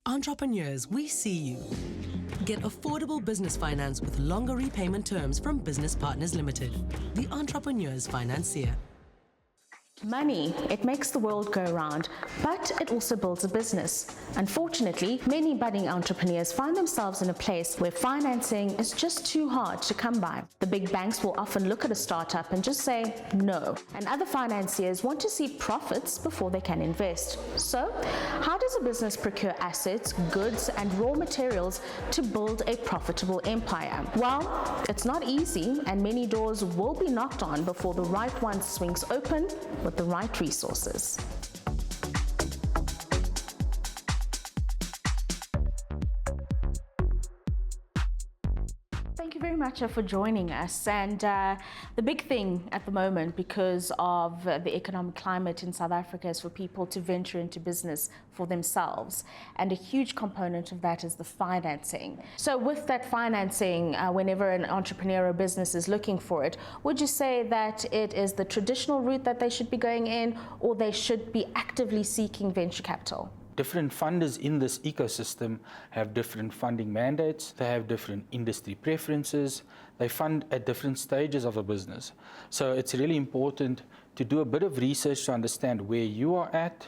Entrepreneurs, we see you. Get affordable business finance with longer repayment terms from Business Partners Limited, the entrepreneur's financier. Money, it makes the world go round, but it also builds a business. Unfortunately, many budding entrepreneurs find themselves in a place where financing is just too hard to come by. The big banks will often look at a startup and just say no, and other financiers want to see profits before they can invest. So, how does a business procure assets, goods, and raw materials to build a profitable empire? Well, it's not easy, and many doors will be knocked on before the right one swings open with the right resources. Thank you very much for joining us. And the big thing at the moment, because of the economic climate in South Africa, is for people to venture into business for themselves. And a huge component of that is the financing. So with that financing, whenever an entrepreneur or business is looking for it, would you say that it is the traditional route that they should be going in, or they should be actively seeking venture capital? Different funders in this ecosystem have different funding mandates, they have different industry preferences, they fund at different stages of a business. So it's really important to do a bit of research to understand where you are at,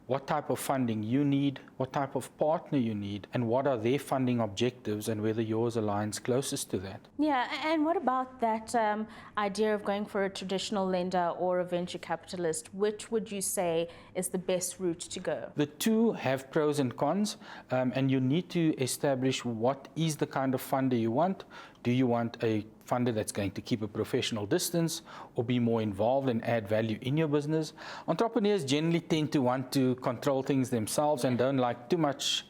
what type of funding you need, what type of partner you need, and what are their funding objectives and whether yours aligns closest to that. Yeah, and what about that idea of going for a traditional lender or a venture capitalist? Which would you say is the best route to go? The two have pros and cons, and you need to establish what is the kind of funder you want. Do you want a funder that's going to keep a professional distance or be more involved and add value in your business? Entrepreneurs generally tend to want to control things themselves and don't like too much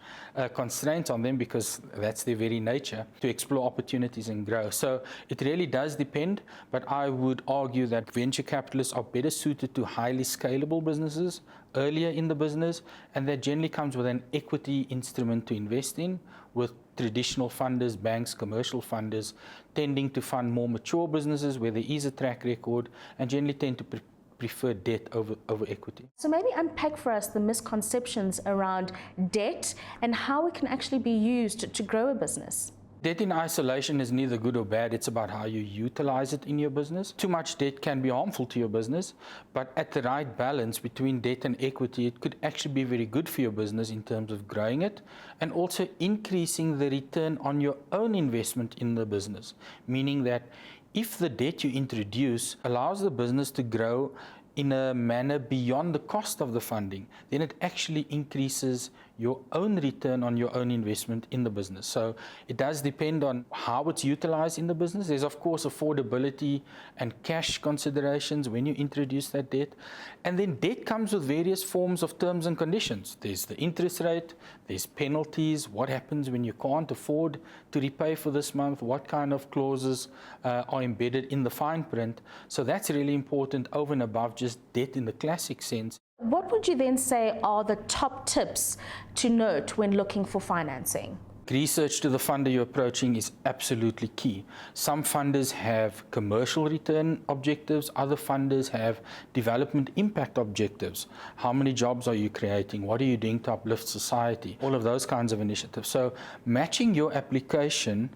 constraints on them, because that's their very nature, to explore opportunities and grow. So it really does depend, but I would argue that venture capitalists are better suited to highly scalable businesses earlier in the business, and that generally comes with an equity instrument to invest in, with traditional funders, banks, commercial funders, tending to fund more mature businesses where there is a track record, and generally tend to prefer debt over equity. So maybe unpack for us the misconceptions around debt and how it can actually be used to grow a business. Debt in isolation is neither good or bad. It's about how you utilize it in your business. Too much debt can be harmful to your business, but at the right balance between debt and equity, it could actually be very good for your business in terms of growing it and also increasing the return on your own investment in the business. Meaning that if the debt you introduce allows the business to grow in a manner beyond the cost of the funding, then it actually increases your own return on your own investment in the business. So it does depend on how it's utilized in the business. There's of course affordability and cash considerations when you introduce that debt. And then debt comes with various forms of terms and conditions. There's the interest rate, there's penalties, what happens when you can't afford to repay for this month, what kind of clauses are embedded in the fine print. So that's really important over and above just debt in the classic sense. What would you then say are the top tips to note when looking for financing? Research to the funder you're approaching is absolutely key. Some funders have commercial return objectives, other funders have development impact objectives. How many jobs are you creating? What are you doing to uplift society? All of those kinds of initiatives. So matching your application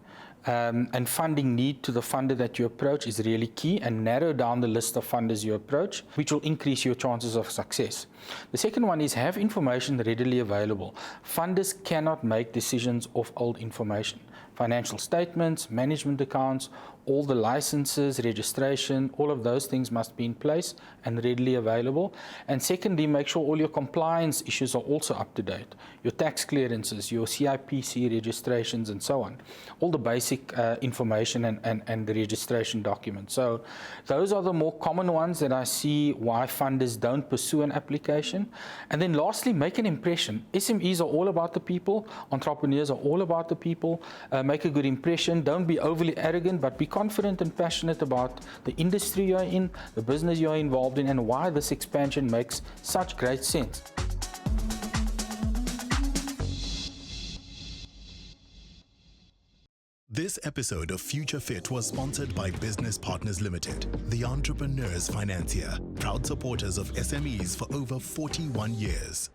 and funding need to the funder that you approach is really key, and narrow down the list of funders you approach, which will increase your chances of success. The second one is have information readily available. Funders cannot make decisions off old information. Financial statements, management accounts, all the licenses, registration, all of those things must be in place and readily available. And secondly, make sure all your compliance issues are also up to date. Your tax clearances, your CIPC registrations, and so on. All the basic information and the registration documents. So those are the more common ones that I see why funders don't pursue an application. And then lastly, make an impression. SMEs are all about the people. Entrepreneurs are all about the people. Make a good impression. Don't be overly arrogant, but be confident and passionate about the industry you're in, the business you're involved in, and why this expansion makes such great sense. This episode of Future Fit was sponsored by Business Partners Limited, the entrepreneur's financier, proud supporters of SMEs for over 41 years.